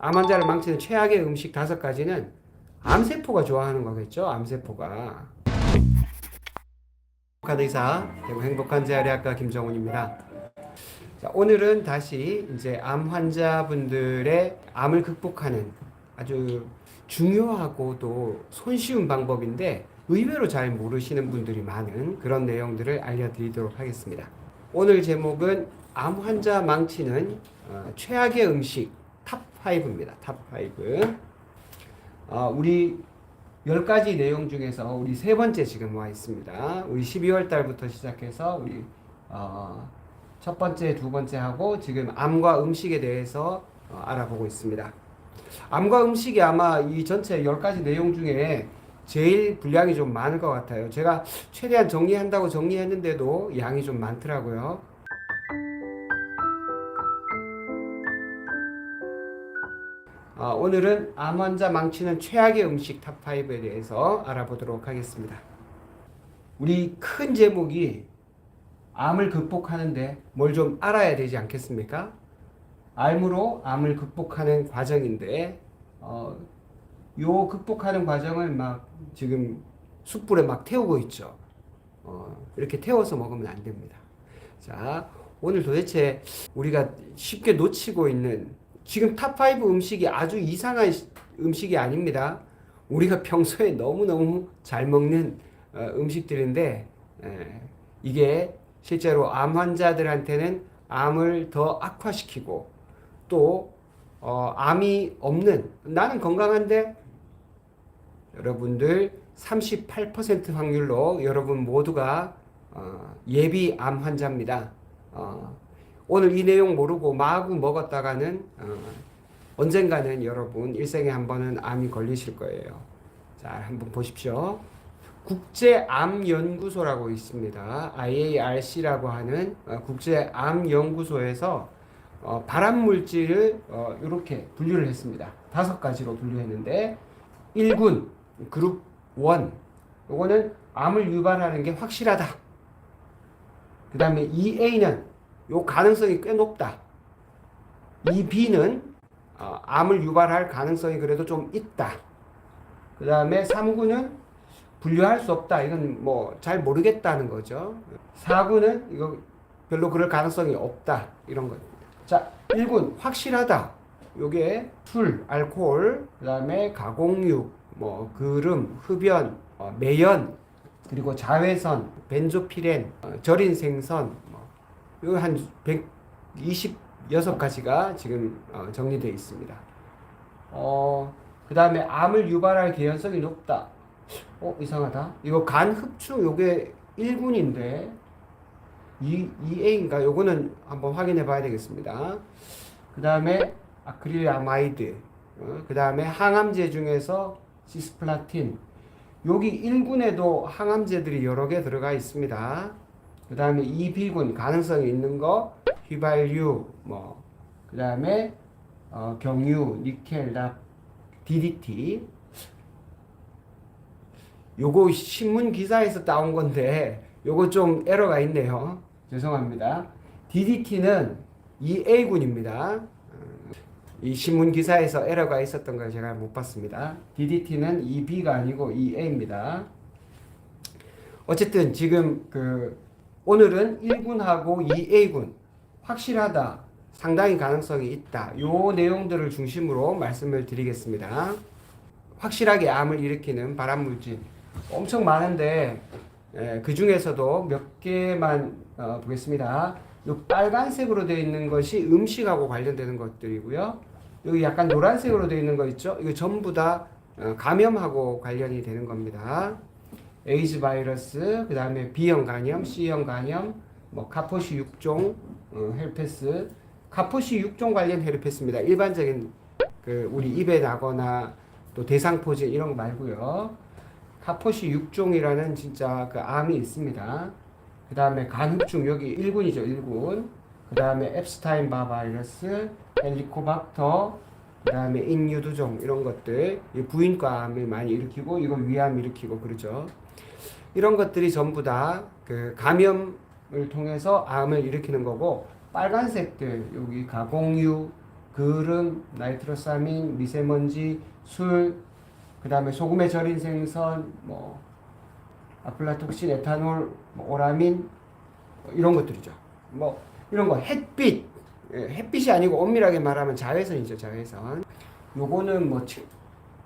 암 환자를 망치는 최악의 음식 5가지는 암세포가 좋아하는 거겠죠. 암세포가. 행복한 의사, 대구 행복한 재활의학과 김정훈입니다. 자, 오늘은 다시 이제 암 환자분들의 암을 극복하는 아주 중요하고도 손쉬운 방법인데 의외로 잘 모르시는 분들이 많은 그런 내용들을 알려드리도록 하겠습니다. 오늘 제목은 암 환자 망치는 최악의 음식 탑5입니다. 탑5. 우리 10가지 내용 중에서 우리 세 번째 지금 와 있습니다. 우리 12월 달부터 시작해서 우리 첫 번째, 두 번째 하고 지금 암과 음식에 대해서 알아보고 있습니다. 암과 음식이 아마 이 전체 10가지 내용 중에 제일 분량이 좀 많을 것 같아요. 제가 최대한 정리한다고 정리했는데도 양이 좀 많더라고요. 오늘은 암 환자 망치는 최악의 음식 탑5에 대해서 알아보도록 하겠습니다. 우리 큰 제목이 암을 극복하는데 뭘 좀 알아야 되지 않겠습니까? 암으로 암을 극복하는 과정인데 요 극복하는 과정을 막 지금 숯불에 막 태우고 있죠. 이렇게 태워서 먹으면 안 됩니다. 자, 오늘 도대체 우리가 쉽게 놓치고 있는 지금 탑5 음식이 아주 이상한 음식이 아닙니다. 우리가 평소에 너무너무 잘 먹는 음식들인데 이게 실제로 암 환자들한테는 암을 더 악화시키고 또 암이 없는 나는 건강한데 여러분들 38% 확률로 여러분 모두가 예비 암 환자입니다. 오늘 이 내용 모르고 마구 먹었다가는 언젠가는 여러분 일생에 한 번은 암이 걸리실 거예요. 자, 한번 보십시오. 국제암연구소라고 있습니다. IARC라고 하는 국제암연구소에서 발암물질을 이렇게 분류를 했습니다. 5가지로 분류했는데 1군 그룹 1 요거는 암을 유발하는 게 확실하다. 그 다음에 2A는 요 가능성이 꽤 높다. 2B는 암을 유발할 가능성이 그래도 좀 있다. 그 다음에 3구는 분류할 수 없다. 이건 뭐 잘 모르겠다는 거죠. 4구는 이거 별로 그럴 가능성이 없다. 이런 겁니다. 자, 1군 확실하다. 요게 술, 알코올, 그 다음에 가공육, 뭐 그름, 흡연, 매연, 그리고 자외선, 벤조피렌, 절인 생선, 요 한 126가지가 지금 정리되어 있습니다. 그 다음에 암을 유발할 개연성이 높다. 이상하다. 이거 간 흡축 요게 1군인데 2A인가? 요거는 한번 확인해 봐야 되겠습니다. 그 다음에 아크릴아마이드, 그 다음에 항암제 중에서 시스플라틴. 여기 1군에도 항암제들이 여러 개 들어가 있습니다. 그 다음에 2B군 가능성이 있는 거 휘발유, 그 다음에 경유, 니켈, DDT. 요거 신문 기사에서 따온 건데 요거 좀 에러가 있네요. 죄송합니다. DDT는 2A군입니다. 이 신문 기사에서 에러가 있었던 걸 제가 못 봤습니다. DDT는 2B가 아니고 2A입니다. 어쨌든 지금 오늘은 1군하고 2A군 확실하다, 상당히 가능성이 있다. 요 내용들을 중심으로 말씀을 드리겠습니다. 확실하게 암을 일으키는 발암물질 엄청 많은데 그 중에서도 몇 개만 보겠습니다. 요 빨간색으로 되어 있는 것이 음식하고 관련되는 것들이고요. 여기 약간 노란색으로 되어 있는 거 있죠? 이거 전부 다 감염하고 관련이 되는 겁니다. 에이즈 바이러스, 그 다음에 B형 간염, C형 간염, 카포시 6종 헤르페스, 카포시 6종 관련 헤르페스입니다. 일반적인 우리 입에 나거나 또 대상포진 이런 거 말고요. 카포시 6종이라는 진짜 암이 있습니다. 그 다음에 간흡충 여기 1군이죠. 1군. 그 다음에 앱스타인 바 바이러스, 헬리코박터, 그 다음에 인유두종 이런 것들 부인과 암을 많이 일으키고 이건 위암 일으키고 그러죠. 이런 것들이 전부 다 감염을 통해서 암을 일으키는 거고 빨간색들 여기 가공유, 그름, 나이트로사민, 미세먼지, 술, 그 다음에 소금에 절인 생선, 뭐 아플라톡신, 에탄올, 뭐 오라민, 뭐 이런 것들이죠. 뭐 이런 거 햇빛, 햇빛이 아니고 엄밀하게 말하면 자외선이죠, 자외선. 요거는 뭐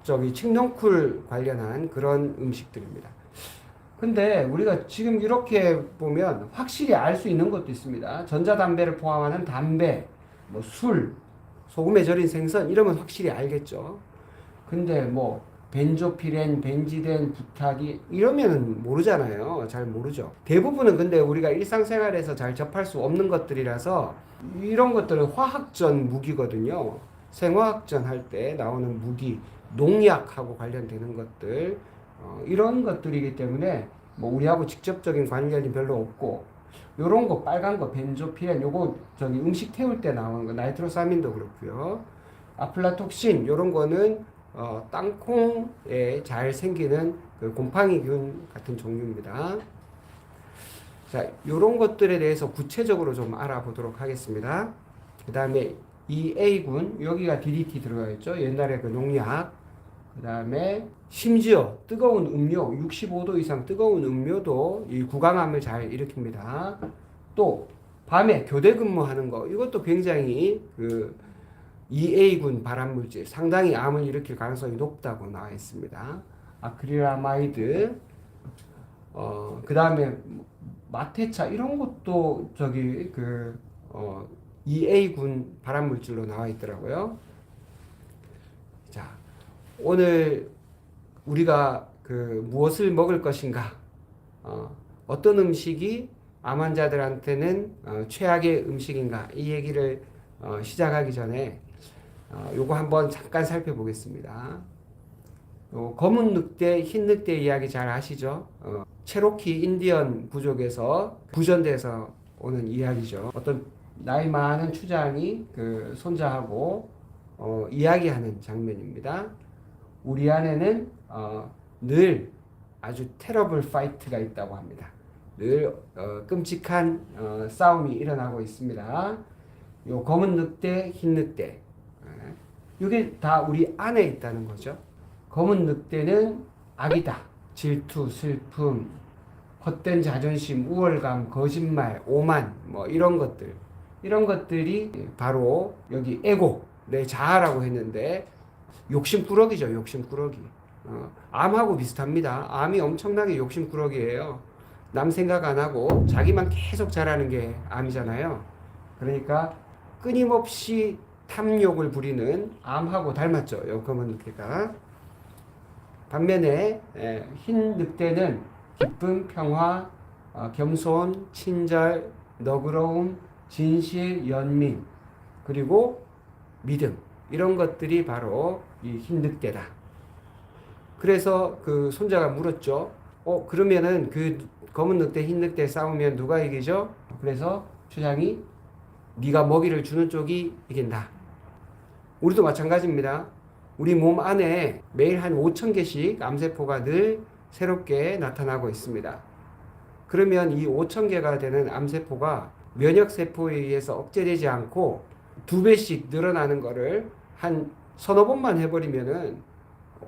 저기 칡농쿨 관련한 그런 음식들입니다. 근데 우리가 지금 이렇게 보면 확실히 알 수 있는 것도 있습니다. 전자담배를 포함하는 담배, 뭐 술, 소금에 절인 생선 이러면 확실히 알겠죠. 근데 뭐 벤조피렌, 벤지덴, 부타기 이러면은 모르잖아요. 잘 모르죠. 대부분은 근데 우리가 일상생활에서 잘 접할 수 없는 것들이라서 이런 것들은 화학전 무기거든요. 생화학전 할 때 나오는 무기, 농약하고 관련되는 것들 이런 것들이기 때문에 뭐 우리하고 직접적인 관련이 별로 없고 요런 거 빨간 거 벤조피렌 요거 저기 음식 태울 때 나오는 거 나이트로사민도 그렇고요. 아플라톡신 요런 거는 땅콩에 잘 생기는 그 곰팡이균 같은 종류입니다. 자, 요런 것들에 대해서 구체적으로 좀 알아보도록 하겠습니다. 그 다음에 이 A군 여기가 DDT 들어가 있죠. 옛날에 그 농약. 그 다음에 심지어 뜨거운 음료 65도 이상 뜨거운 음료도 이 구강암을 잘 일으킵니다. 또 밤에 교대 근무하는 거 이것도 굉장히 그 EA군 발암물질 상당히 암을 일으킬 가능성이 높다고 나와 있습니다. 아크릴아마이드 그 다음에 마테차 이런 것도 저기 그 EA군 발암물질로 나와 있더라고요. 자, 오늘 우리가 그 무엇을 먹을 것인가, 어떤 음식이 암 환자들한테는 최악의 음식인가 이 얘기를 시작하기 전에 요거 한번 잠깐 살펴보겠습니다. 검은 늑대, 흰 늑대 이야기 잘 아시죠? 체로키 인디언 부족에서 구전돼서 오는 이야기죠. 어떤 나이 많은 추장이 그 손자하고 이야기하는 장면입니다. 우리 안에는 늘 아주 테러블 파이트가 있다고 합니다. 늘 끔찍한 싸움이 일어나고 있습니다. 요 검은 늑대, 흰 늑대 이게 다 우리 안에 있다는 거죠. 검은 늑대는 악이다. 질투, 슬픔, 헛된 자존심, 우월감, 거짓말, 오만 뭐 이런 것들 이런 것들이 바로 여기 에고 내 자아라고 했는데 욕심꾸러기죠. 욕심꾸러기. 암하고 비슷합니다. 암이 엄청나게 욕심꾸러기예요. 남 생각 안 하고 자기만 계속 잘하는 게 암이잖아요. 그러니까 끊임없이 탐욕을 부리는 암하고 닮았죠. 요 검은 늑대가. 반면에 흰 늑대는 기쁨, 평화, 겸손, 친절, 너그러움, 진실, 연민, 그리고 믿음 이런 것들이 바로 이 흰 늑대다. 그래서 그 손자가 물었죠. 그러면은 그 검은 늑대, 흰 늑대 싸우면 누가 이기죠? 그래서 추장이 네가 먹이를 주는 쪽이 이긴다. 우리도 마찬가지입니다. 우리 몸 안에 매일 한 5,000개씩 암세포가 늘 새롭게 나타나고 있습니다. 그러면 이 5,000개가 되는 암세포가 면역세포에 의해서 억제되지 않고 2배씩 늘어나는 거를 한 서너 번만 해버리면은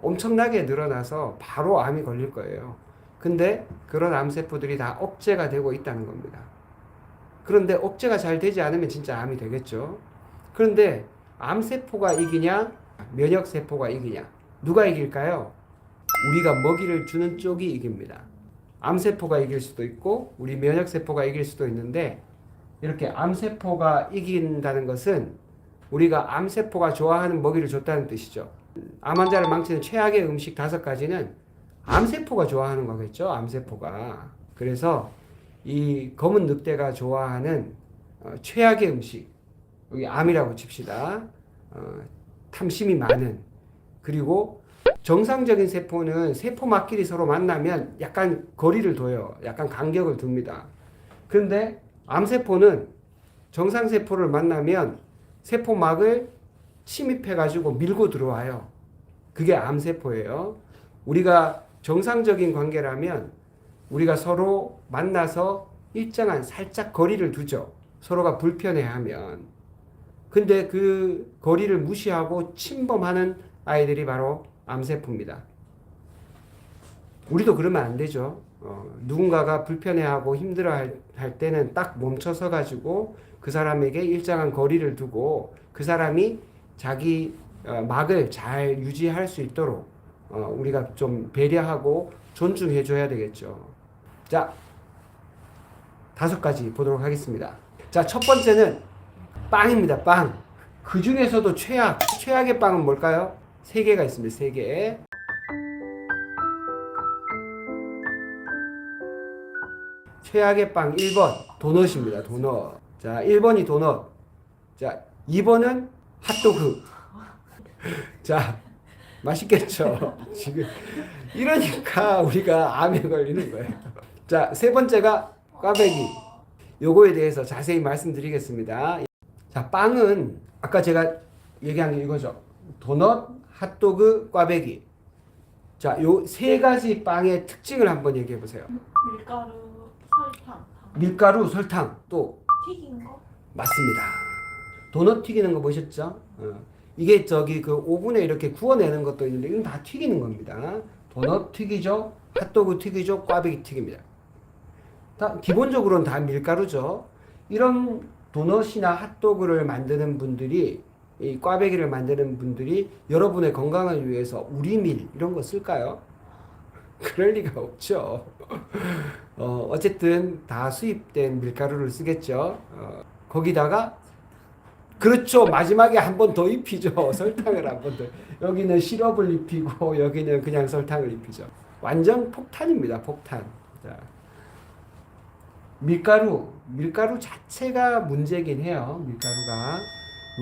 엄청나게 늘어나서 바로 암이 걸릴 거예요. 근데 그런 암세포들이 다 억제가 되고 있다는 겁니다. 그런데 억제가 잘 되지 않으면 진짜 암이 되겠죠. 그런데 암세포가 이기냐, 면역세포가 이기냐, 누가 이길까요? 우리가 먹이를 주는 쪽이 이깁니다. 암세포가 이길 수도 있고 우리 면역세포가 이길 수도 있는데 이렇게 암세포가 이긴다는 것은 우리가 암세포가 좋아하는 먹이를 줬다는 뜻이죠. 암 환자를 망치는 최악의 음식 5가지는 암세포가 좋아하는 거겠죠. 암세포가. 그래서 이 검은 늑대가 좋아하는 최악의 음식, 여기 암이라고 칩시다. 탐심이 많은, 그리고 정상적인 세포는 세포막끼리 서로 만나면 약간 거리를 둬요. 약간 간격을 둡니다. 그런데 암세포는 정상세포를 만나면 세포막을 침입해가지고 밀고 들어와요. 그게 암세포예요. 우리가 정상적인 관계라면 우리가 서로 만나서 일정한 살짝 거리를 두죠. 서로가 불편해하면. 근데 그 거리를 무시하고 침범하는 아이들이 바로 암세포입니다. 우리도 그러면 안 되죠. 누군가가 불편해하고 힘들어할 때는 딱 멈춰서 가지고 그 사람에게 일정한 거리를 두고 그 사람이 자기 막을 잘 유지할 수 있도록 우리가 좀 배려하고 존중해 줘야 되겠죠. 자, 5가지 보도록 하겠습니다. 자, 첫 번째는 빵입니다. 빵. 그 중에서도 최악의 빵은 뭘까요? 3개가 있습니다. 3개. 최악의 빵 1번 도넛입니다. 도넛. 자, 1번이 도넛. 자, 2번은 핫도그. 자, 맛있겠죠. 지금 이러니까 우리가 암에 걸리는 거예요. 자, 3번째가 꽈배기. 요거에 대해서 자세히 말씀드리겠습니다. 자, 빵은 아까 제가 얘기한 게 이거죠. 도넛, 핫도그, 꽈배기. 자, 요 3가지 빵의 특징을 한번 얘기해 보세요. 밀가루, 설탕. 밀가루, 설탕, 또 튀긴 거? 맞습니다. 도넛 튀기는 거 보셨죠? 이게 그 오븐에 이렇게 구워내는 것도 있는데 이건 다 튀기는 겁니다. 도넛 튀기죠, 핫도그 튀기죠, 꽈배기 튀깁니다. 기본적으로는 다 밀가루죠. 이런 도넛이나 핫도그를 만드는 분들이, 이 꽈배기를 만드는 분들이 여러분의 건강을 위해서 우리밀 이런 거 쓸까요? 그럴 리가 없죠. 어쨌든 다 수입된 밀가루를 쓰겠죠. 거기다가 그렇죠. 마지막에 한 번 더 입히죠. 설탕을 한 번 더. 여기는 시럽을 입히고 여기는 그냥 설탕을 입히죠. 완전 폭탄입니다. 폭탄. 자, 밀가루 자체가 문제긴 해요. 밀가루가.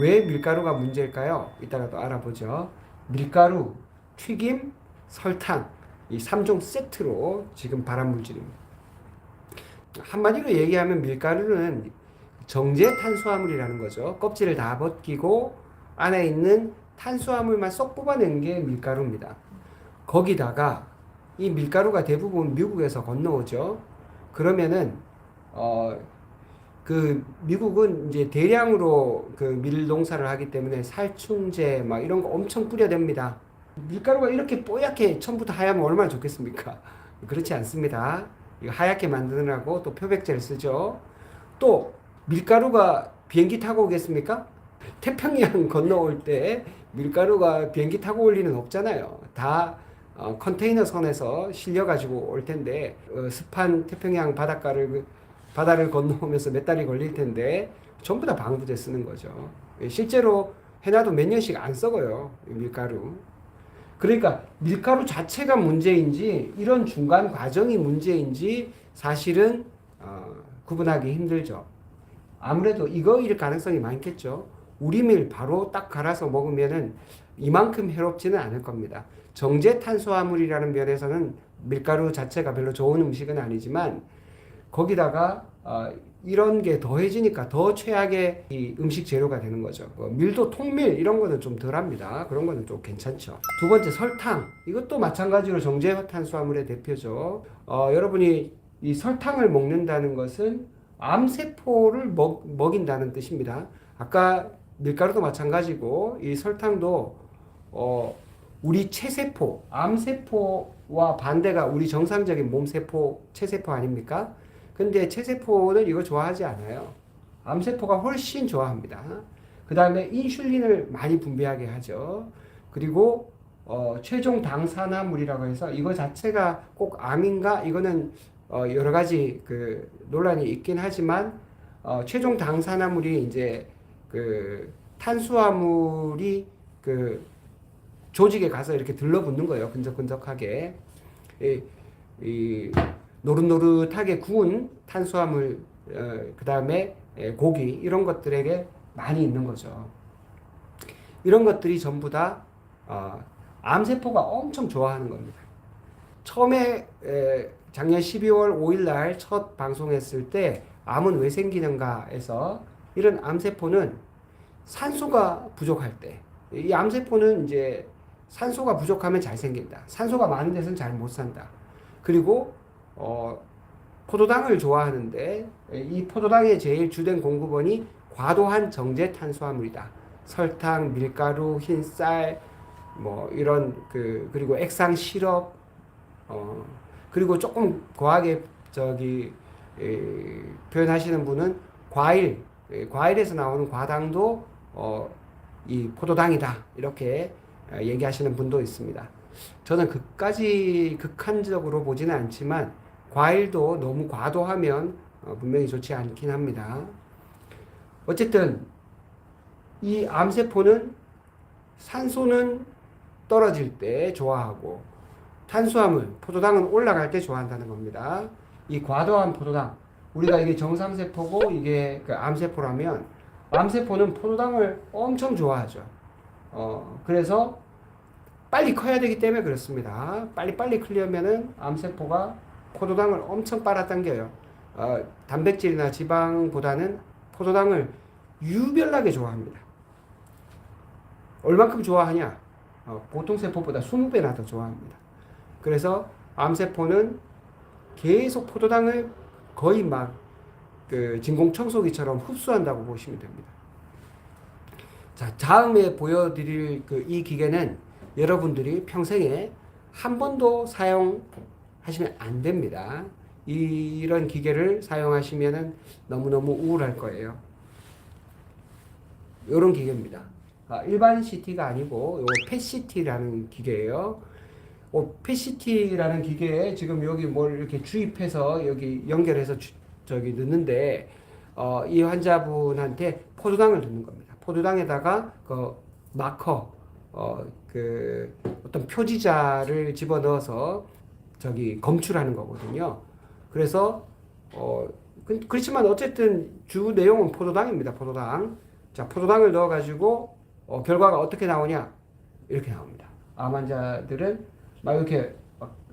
왜 밀가루가 문제일까요? 이따가 또 알아보죠. 밀가루, 튀김, 설탕. 이 3종 세트로 지금 발암물질입니다. 한마디로 얘기하면 밀가루는 정제 탄수화물이라는 거죠. 껍질을 다 벗기고 안에 있는 탄수화물만 쏙 뽑아낸 게 밀가루입니다. 거기다가 이 밀가루가 대부분 미국에서 건너오죠. 그러면은 그 미국은 이제 대량으로 그 밀 농사를 하기 때문에 살충제 막 이런 거 엄청 뿌려댑니다. 밀가루가 이렇게 뽀얗게 처음부터 하얗면 얼마나 좋겠습니까? 그렇지 않습니다. 이거 하얗게 만드느라고 또 표백제를 쓰죠. 또 밀가루가 비행기 타고 오겠습니까? 태평양 건너올 때 밀가루가 비행기 타고 올 리는 없잖아요. 다 컨테이너 선에서 실려가지고 올 텐데 습한 태평양 바다를 건너오면서 몇 달이 걸릴 텐데 전부 다 방부제 쓰는 거죠. 실제로 해놔도 몇 년씩 안 썩어요. 밀가루. 그러니까 밀가루 자체가 문제인지 이런 중간 과정이 문제인지 사실은 구분하기 힘들죠. 아무래도 이거일 가능성이 많겠죠. 우리밀 바로 딱 갈아서 먹으면은 이만큼 해롭지는 않을 겁니다. 정제 탄수화물이라는 면에서는 밀가루 자체가 별로 좋은 음식은 아니지만 거기다가 이런 게 더해지니까 더 최악의 이 음식 재료가 되는 거죠. 밀도 통밀 이런 거는 좀 덜합니다. 그런 거는 좀 괜찮죠. 2번째 설탕. 이것도 마찬가지로 정제 탄수화물의 대표죠. 여러분이 이 설탕을 먹는다는 것은 암세포를 먹인다는 뜻입니다. 아까 밀가루도 마찬가지고 이 설탕도 우리 체세포, 암세포와 반대가 우리 정상적인 몸세포, 체세포 아닙니까? 근데 체세포는 이거 좋아하지 않아요. 암세포가 훨씬 좋아합니다. 그 다음에 인슐린을 많이 분비하게 하죠. 그리고 최종 당산화물이라고 해서 이거 자체가 꼭 암인가? 이거는 여러 가지 그 논란이 있긴 하지만 최종 당산화물이 이제 그 탄수화물이 그 조직에 가서 이렇게 들러붙는 거예요. 끈적끈적하게. 이 노릇노릇하게 구운 탄수화물, 그 다음에 고기 이런 것들에게 많이 있는 거죠. 이런 것들이 전부 다 암세포가 엄청 좋아하는 겁니다. 처음에 작년 12월 5일 날 첫 방송했을 때 암은 왜 생기는가 해서 이런 암세포는 산소가 부족할 때, 이 암세포는 이제 산소가 부족하면 잘 생긴다. 산소가 많은 데서는 잘 못 산다. 그리고 포도당을 좋아하는데 이 포도당의 제일 주된 공급원이 과도한 정제 탄수화물이다. 설탕, 밀가루, 흰쌀, 뭐 이런 그리고 액상 시럽, 그리고 조금 과하게 표현하시는 분은 과일에서 나오는 과당도 이 포도당이다 이렇게 얘기하시는 분도 있습니다. 저는 그까지 극한적으로 보지는 않지만 과일도 너무 과도하면 분명히 좋지 않긴 합니다. 어쨌든 이 암세포는 산소는 떨어질 때 좋아하고 탄수화물, 포도당은 올라갈 때 좋아한다는 겁니다. 이 과도한 포도당, 우리가 이게 정상세포고 이게 그 암세포라면 암세포는 포도당을 엄청 좋아하죠. 그래서 빨리 커야 되기 때문에 그렇습니다. 빨리 크려면은 암세포가 포도당을 엄청 빨아당겨요. 단백질이나 지방보다는 포도당을 유별나게 좋아합니다. 얼만큼 좋아하냐? 보통 세포보다 20배나 더 좋아합니다. 그래서 암세포는 계속 포도당을 거의 막 진공청소기처럼 흡수한다고 보시면 됩니다. 자, 다음에 보여드릴 이 기계는 여러분들이 평생에 한 번도 사용하시면 안 됩니다. 이런 기계를 사용하시면 너무너무 우울할 거예요. 이런 기계입니다. 일반 CT가 아니고 요 펫CT라는 기계예요. 펫CT라는 기계에 지금 여기 뭘 이렇게 주입해서 여기 연결해서 넣는데 이 환자분한테 포도당을 넣는 겁니다. 포도당에다가 그 마커 어떤 표지자를 집어넣어서 검출하는 거거든요. 그래서 그렇지만 어쨌든 주 내용은 포도당입니다. 포도당. 자, 포도당을 넣어가지고 결과가 어떻게 나오냐? 이렇게 나옵니다. 암 환자들은 막 이렇게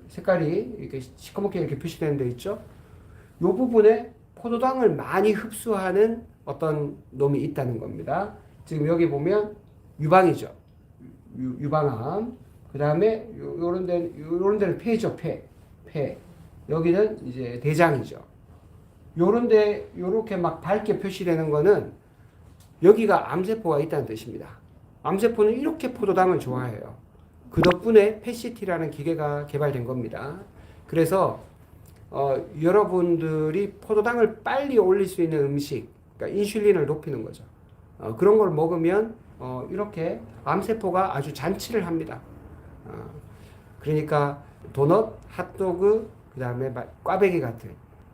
색깔이 이렇게 시커멓게 이렇게 표시되는 데 있죠? 이 부분에 포도당을 많이 흡수하는 어떤 놈이 있다는 겁니다. 지금 여기 보면 유방이죠. 유방암. 그 다음에 요런 데는 폐죠, 폐. 여기는 이제 대장이죠. 요런데 요렇게 막 밝게 표시되는 거는 여기가 암세포가 있다는 뜻입니다. 암세포는 이렇게 포도당을 좋아해요. 그 덕분에 펫CT라는 기계가 개발된 겁니다. 그래서 여러분들이 포도당을 빨리 올릴 수 있는 음식, 그러니까 인슐린을 높이는 거죠. 그런 걸 먹으면 이렇게 암세포가 아주 잔치를 합니다. 그러니까 도넛, 핫도그, 그 다음에 꽈배기 같은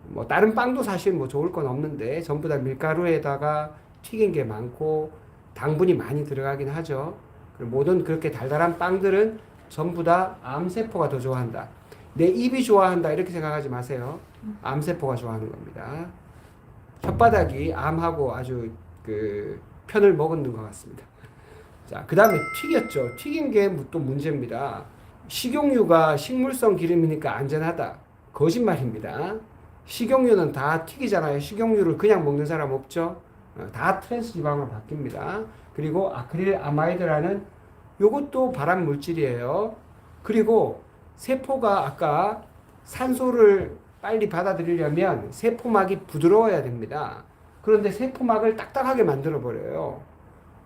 뭐 다른 빵도 사실 뭐 좋을 건 없는데 전부 다 밀가루에다가 튀긴 게 많고 당분이 많이 들어가긴 하죠. 모든 그렇게 달달한 빵들은 전부 다 암세포가 더 좋아한다. 내 입이 좋아한다 이렇게 생각하지 마세요. 암세포가 좋아하는 겁니다. 혓바닥이 암하고 아주 편을 먹는 것 같습니다. 자, 그 다음에 튀겼죠. 튀긴 게 또 문제입니다. 식용유가 식물성 기름이니까 안전하다. 거짓말입니다. 식용유는 다 튀기잖아요. 식용유를 그냥 먹는 사람 없죠. 다 트랜스 지방으로 바뀝니다. 그리고 아크릴 아마이드라는 요것도 발암 물질이에요. 그리고 세포가 아까 산소를 빨리 받아들이려면 세포막이 부드러워야 됩니다. 그런데 세포막을 딱딱하게 만들어 버려요.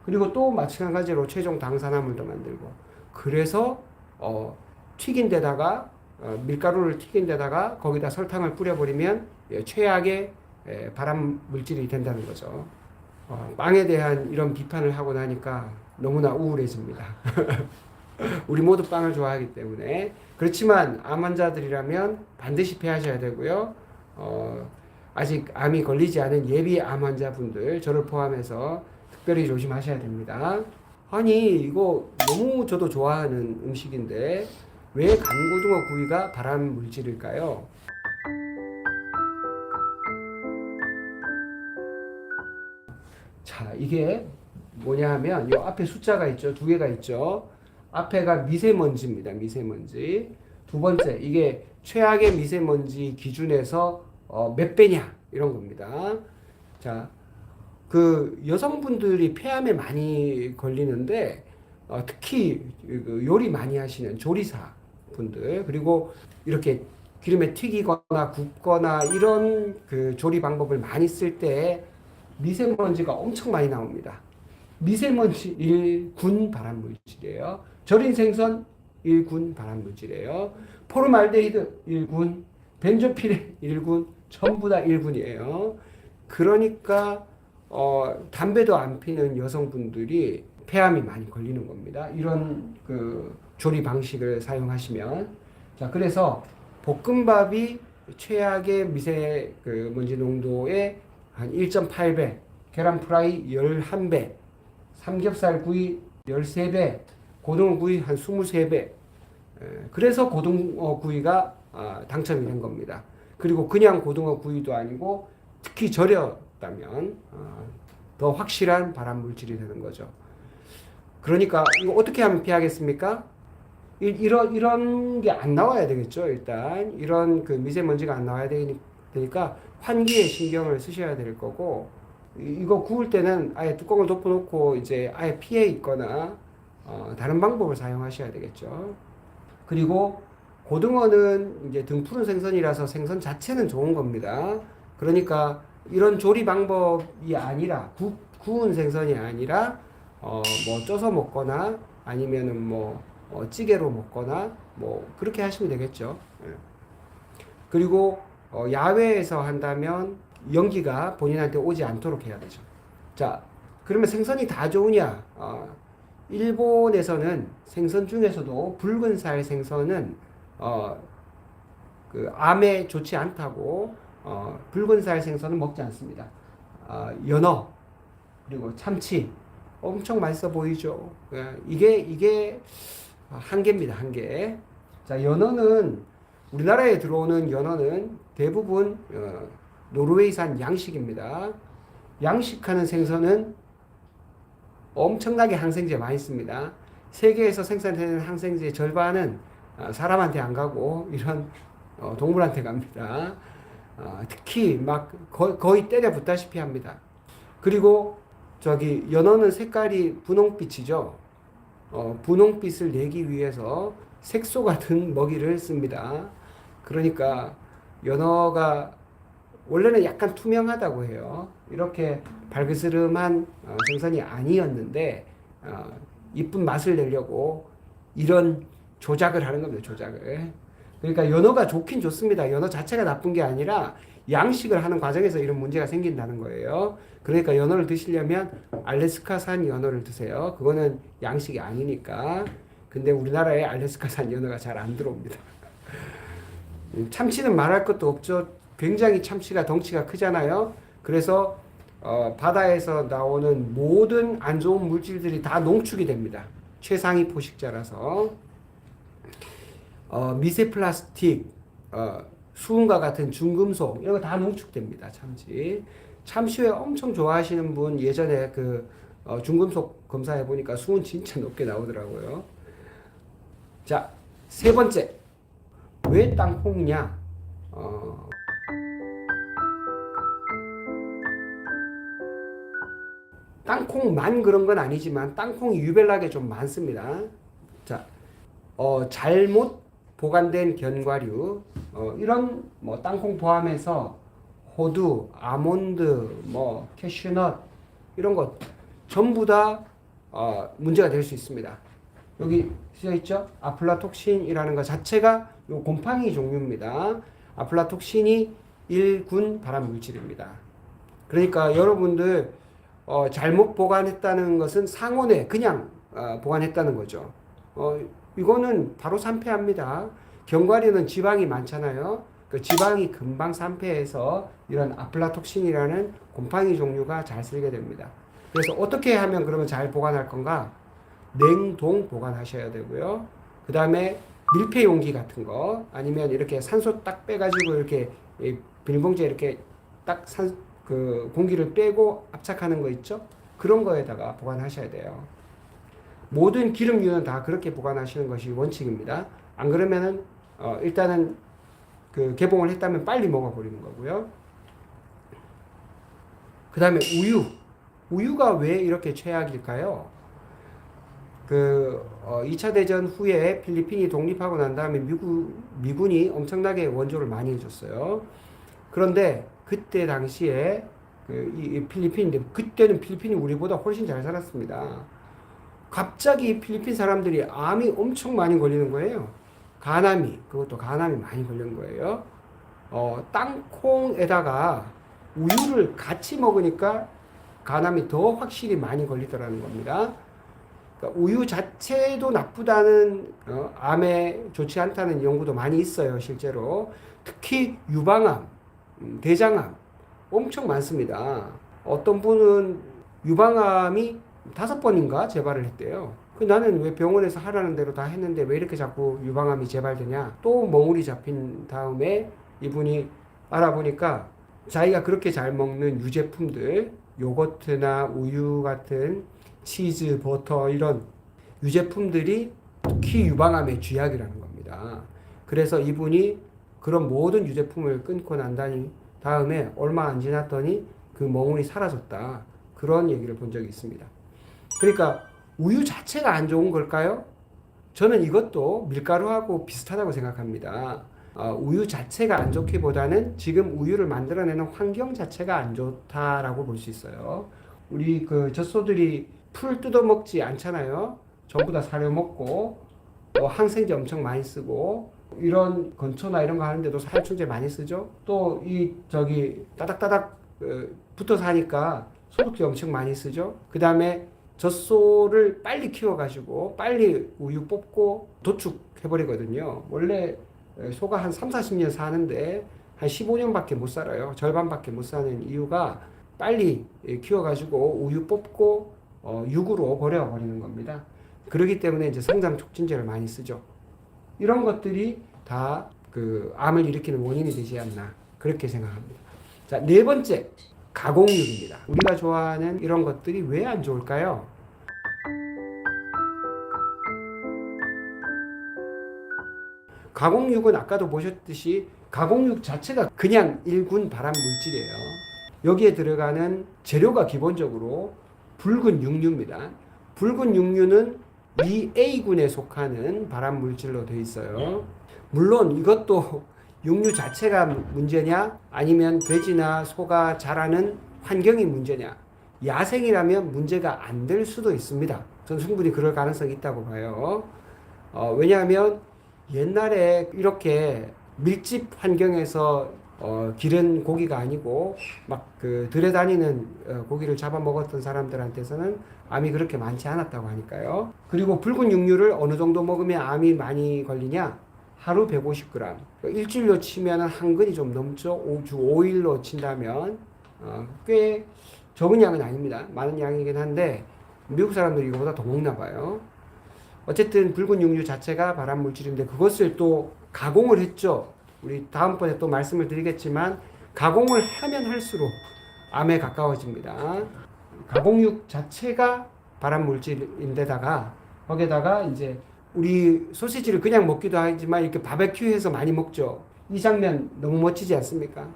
그리고 또 마찬가지로 최종 당산화물도 만들고. 그래서 튀긴 데다가 밀가루를 튀긴 데다가 거기다 설탕을 뿌려버리면 최악의 발암 물질이 된다는 거죠. 빵에 대한 이런 비판을 하고 나니까 너무나 우울해집니다. 우리 모두 빵을 좋아하기 때문에. 그렇지만 암 환자들이라면 반드시 피하셔야 되고요. 아직 암이 걸리지 않은 예비 암 환자분들, 저를 포함해서 특별히 조심하셔야 됩니다. 아니, 이거 너무 저도 좋아하는 음식인데 왜 간고등어 구이가 발암 물질일까요? 자, 이게 뭐냐 하면 요 앞에 숫자가 있죠. 두 개가 있죠. 앞에가 미세먼지입니다. 미세먼지. 두 번째, 이게 최악의 미세먼지 기준에서 몇 배냐 이런 겁니다. 자, 여성분들이 폐암에 많이 걸리는데 특히 요리 많이 하시는 조리사 분들, 그리고 이렇게 기름에 튀기거나 굽거나 이런 조리 방법을 많이 쓸 때 미세먼지가 엄청 많이 나옵니다. 미세먼지 1군 발암물질이에요. 절인 생선 1군 발암물질이에요. 포르말데히드 1군, 벤조필 1군, 전부 다 1군이에요. 그러니까 담배도 안 피는 여성분들이 폐암이 많이 걸리는 겁니다. 이런 그 조리 방식을 사용하시면. 자, 그래서 볶음밥이 최악의 미세 그 먼지 농도의 한 1.8배, 계란 프라이 11배, 삼겹살 구이 13배, 고등어 구이 한 23배. 그래서 고등어 구이가 당첨이 된 겁니다. 그리고 그냥 고등어 구이도 아니고 특히 절였다면 더 확실한 발암 물질이 되는 거죠. 그러니까 이거 어떻게 하면 피하겠습니까? 이런 게 안 나와야 되겠죠. 일단 이런 그 미세먼지가 안 나와야 되니까 환기에 신경을 쓰셔야 될 거고, 이거 구울 때는 아예 뚜껑을 덮어놓고 이제 아예 피해 있거나 다른 방법을 사용하셔야 되겠죠. 그리고 고등어는 이제 등푸른 생선이라서 생선 자체는 좋은 겁니다. 그러니까 이런 조리 방법이 아니라 구운 생선이 아니라 뭐 쪄서 먹거나 아니면은 뭐 찌개로 먹거나 뭐 그렇게 하시면 되겠죠. 그리고 야외에서 한다면 연기가 본인한테 오지 않도록 해야 되죠. 자, 그러면 생선이 다 좋으냐? 일본에서는 생선 중에서도 붉은살 생선은 그 암에 좋지 않다고 붉은살 생선은 먹지 않습니다. 연어 그리고 참치 엄청 맛있어 보이죠. 이게 한계입니다. 한계. 자, 연어는 우리나라에 들어오는 연어는 대부분 노르웨이산 양식입니다. 양식하는 생선은 엄청나게 항생제 많이 씁니다. 세계에서 생산되는 항생제의 절반은 사람한테 안 가고 이런 동물한테 갑니다. 특히 막 거의 때려 붙다시피 합니다. 그리고 저기 연어는 색깔이 분홍빛이죠. 분홍빛을 내기 위해서 색소 같은 먹이를 씁니다. 그러니까 연어가 원래는 약간 투명하다고 해요. 이렇게 발그스름한 생선이 아니었는데 이쁜 맛을 내려고 이런 조작을 하는 겁니다. 조작을. 그러니까 연어가 좋긴 좋습니다. 연어 자체가 나쁜 게 아니라 양식을 하는 과정에서 이런 문제가 생긴다는 거예요. 그러니까 연어를 드시려면 알래스카산 연어를 드세요. 그거는 양식이 아니니까. 근데 우리나라에 알래스카산 연어가 잘 안 들어옵니다. 참치는 말할 것도 없죠. 굉장히 참치가 덩치가 크잖아요. 그래서 바다에서 나오는 모든 안 좋은 물질들이 다 농축이 됩니다. 최상위 포식자라서. 미세 플라스틱, 수은과 같은 중금속 이런 거 다 농축됩니다. 참치회 엄청 좋아하시는 분 예전에 그 중금속 검사해 보니까 수은 진짜 높게 나오더라고요. 자, 세 번째. 왜 땅콩이냐? 땅콩만 그런 건 아니지만 땅콩이 유별나게 좀 많습니다. 자, 잘못 보관된 견과류, 이런 뭐 땅콩 포함해서 호두, 아몬드, 뭐 캐슈넛 이런 것 전부 다 문제가 될 수 있습니다. 여기 쓰여 있죠? 아플라톡신이라는 것 자체가 요 곰팡이 종류입니다. 아플라톡신이 1군 발암 물질입니다. 그러니까 여러분들 잘못 보관했다는 것은 상온에 그냥 보관했다는 거죠. 이거는 바로 산패합니다. 견과류는 지방이 많잖아요. 그 지방이 금방 산패해서 이런 아플라톡신이라는 곰팡이 종류가 잘 쓸게 됩니다. 그래서 어떻게 하면 그러면 잘 보관할 건가? 냉동 보관하셔야 되고요. 그 다음에 밀폐 용기 같은 거 아니면 이렇게 산소 딱 빼가지고 이렇게 비닐봉지에 이렇게 딱 그 공기를 빼고 압착하는 거 있죠? 그런 거에다가 보관하셔야 돼요. 모든 기름류는 다 그렇게 보관하시는 것이 원칙입니다. 안 그러면은 일단은 그 개봉을 했다면 빨리 먹어버리는 거고요. 그 다음에 우유가 왜 이렇게 최악일까요? 2차 대전 후에 필리핀이 독립하고 난 다음에 미군이 엄청나게 원조를 많이 해줬어요. 그런데 그때 당시에 이 필리핀인데 그때는 필리핀이 우리보다 훨씬 잘 살았습니다. 갑자기 필리핀 사람들이 암이 엄청 많이 걸리는 거예요. 그것도 간암이 많이 걸린 거예요. 땅콩에다가 우유를 같이 먹으니까 간암이 더 확실히 많이 걸리더라는 겁니다. 그러니까 우유 자체도 나쁘다는 암에 좋지 않다는 연구도 많이 있어요, 실제로. 특히 유방암, 대장암 엄청 많습니다. 어떤 분은 유방암이 5번인가 재발을 했대요. 나는 왜 병원에서 하라는 대로 다 했는데 왜 이렇게 자꾸 유방암이 재발되냐? 또 멍울이 잡힌 다음에 이분이 알아보니까 자기가 그렇게 잘 먹는 유제품들, 요거트나 우유 같은 치즈, 버터 이런 유제품들이 특히 유방암의 쥐약이라는 겁니다. 그래서 이분이 그런 모든 유제품을 끊고 난 다음에 얼마 안 지났더니 그 멍울이 사라졌다. 그런 얘기를 본 적이 있습니다. 그러니까 우유 자체가 안 좋은 걸까요? 저는 이것도 밀가루하고 비슷하다고 생각합니다. 우유 자체가 안 좋기보다는 지금 우유를 만들어내는 환경 자체가 안 좋다라고 볼 수 있어요. 우리 그 젖소들이 풀 뜯어 먹지 않잖아요. 전부 다 사료 먹고 항생제 엄청 많이 쓰고 이런 건초나 이런 거 하는데도 살충제 많이 쓰죠. 또 따닥따닥 붙어서 하니까 소독제 엄청 많이 쓰죠. 그 다음에 젖소를 빨리 키워가지고 빨리 우유 뽑고 도축해버리거든요. 원래 소가 한 3, 40년 사는데 한 15년밖에 못 살아요. 절반밖에 못 사는 이유가 빨리 키워가지고 우유 뽑고 육으로 버려버리는 겁니다. 그렇기 때문에 이제 성장 촉진제를 많이 쓰죠. 이런 것들이 다 그 암을 일으키는 원인이 되지 않나 그렇게 생각합니다. 자, 네 번째 가공육입니다. 우리가 좋아하는 이런 것들이 왜 안 좋을까요? 가공육은 아까도 보셨듯이 가공육 자체가 그냥 일군 발암 물질이에요. 여기에 들어가는 재료가 기본적으로 붉은 육류입니다. 붉은 육류는 EA군에 속하는 발암 물질로 되어 있어요. 물론 이것도 육류 자체가 문제냐 아니면 돼지나 소가 자라는 환경이 문제냐, 야생이라면 문제가 안 될 수도 있습니다. 저는 충분히 그럴 가능성이 있다고 봐요. 왜냐하면 옛날에 이렇게 밀집 환경에서 기른 고기가 아니고 막 들에 다니는 고기를 잡아 먹었던 사람들한테서는 암이 그렇게 많지 않았다고 하니까요. 그리고 붉은 육류를 어느 정도 먹으면 암이 많이 걸리냐? 하루 150g. 일주일로 치면 한 근이 좀 넘죠. 주 5일로 친다면 꽤 적은 양은 아닙니다. 많은 양이긴 한데 미국 사람들이 이거보다 더 먹나 봐요. 어쨌든 붉은 육류 자체가 발암 물질인데 그것을 또 가공을 했죠. 우리 다음번에 또 말씀을 드리겠지만 가공을 하면 할수록 암에 가까워집니다. 가공육 자체가 발암 물질인데다가 거기에다가 이제 우리 소시지를 그냥 먹기도 하지만 이렇게 바베큐해서 많이 먹죠. 이 장면 너무 멋지지 않습니까?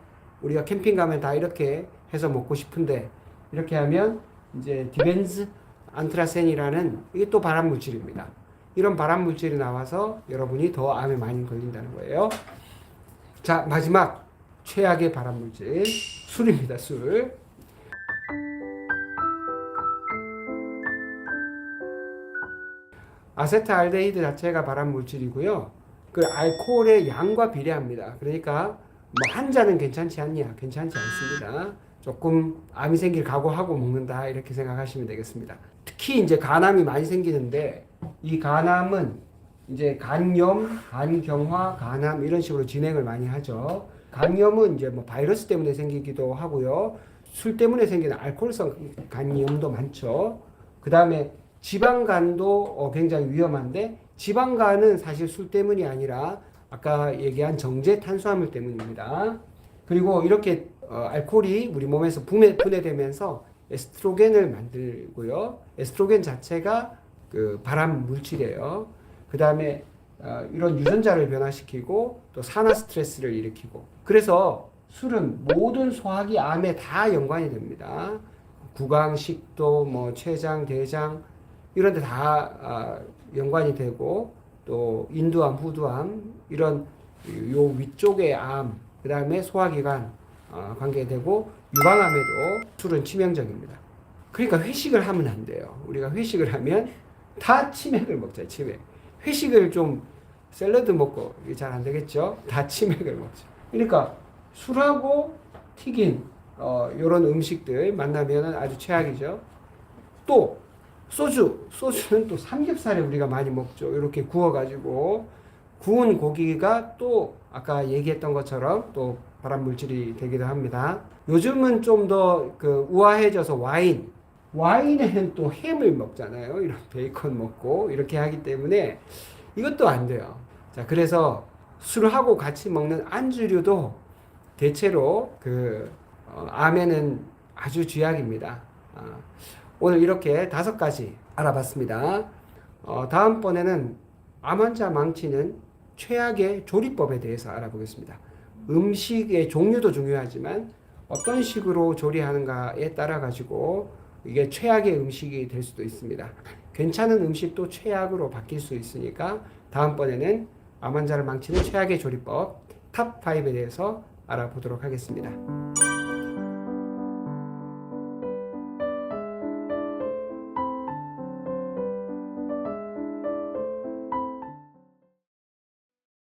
우리가 캠핑 가면 다 이렇게 해서 먹고 싶은데 이렇게 하면 이제 디벤즈 안트라센이라는 이게 또 발암 물질입니다. 이런 발암 물질이 나와서 여러분이 더 암에 많이 걸린다는 거예요. 자, 마지막 최악의 발암 물질 술입니다. 술. 아세트알데히드 자체가 발암 물질이고요. 그 알코올의 양과 비례합니다. 그러니까 뭐 한 잔은 괜찮지 않냐? 괜찮지 않습니다. 조금 암이 생길 각오하고 먹는다 이렇게 생각하시면 되겠습니다. 특히 이제 간암이 많이 생기는데 이 간암은 이제 간염, 간경화, 간암 이런 식으로 진행을 많이 하죠. 간염은 이제 뭐 바이러스 때문에 생기기도 하고요. 술 때문에 생기는 알코올성 간염도 많죠. 그 다음에 지방간도 굉장히 위험한데 지방간은 사실 술 때문이 아니라 아까 얘기한 정제 탄수화물 때문입니다. 그리고 이렇게 알코올이 우리 몸에서 분해되면서 에스트로겐을 만들고요. 에스트로겐 자체가 그 발암 물질이에요. 그 다음에 이런 유전자를 변화시키고 또 산화 스트레스를 일으키고 그래서 술은 모든 소화기 암에 다 연관이 됩니다. 구강, 식도, 뭐 췌장, 대장 이런 데 다 연관이 되고 또 인두암, 후두암 이런 요 위쪽의 암, 그 다음에 소화기관 관계되고 유방암에도 술은 치명적입니다. 그러니까 회식을 하면 안 돼요. 우리가 회식을 하면 다 치맥을 먹자. 치맥. 회식을 좀 샐러드 먹고 이게 잘 안 되겠죠? 다 치맥을 먹죠. 그러니까 술하고 튀긴 이런 음식들 만나면 아주 최악이죠. 또 소주는 또 삼겹살에 우리가 많이 먹죠. 이렇게 구워가지고 구운 고기가 또 아까 얘기했던 것처럼 또 발암 물질이 되기도 합니다. 요즘은 좀 더 우아해져서 와인에는 또 햄을 먹잖아요. 이런 베이컨 먹고 이렇게 하기 때문에 이것도 안 돼요. 자, 그래서 술하고 같이 먹는 안주류도 대체로 암에는 아주 쥐약입니다. 오늘 이렇게 5가지 알아봤습니다. 다음번에는 암 환자 망치는 최악의 조리법에 대해서 알아보겠습니다. 음식의 종류도 중요하지만 어떤 식으로 조리하는가에 따라 가지고 이게 최악의 음식이 될 수도 있습니다. 괜찮은 음식도 최악으로 바뀔 수 있으니까 다음번에는 암 환자를 망치는 최악의 조리법 탑5에 대해서 알아보도록 하겠습니다.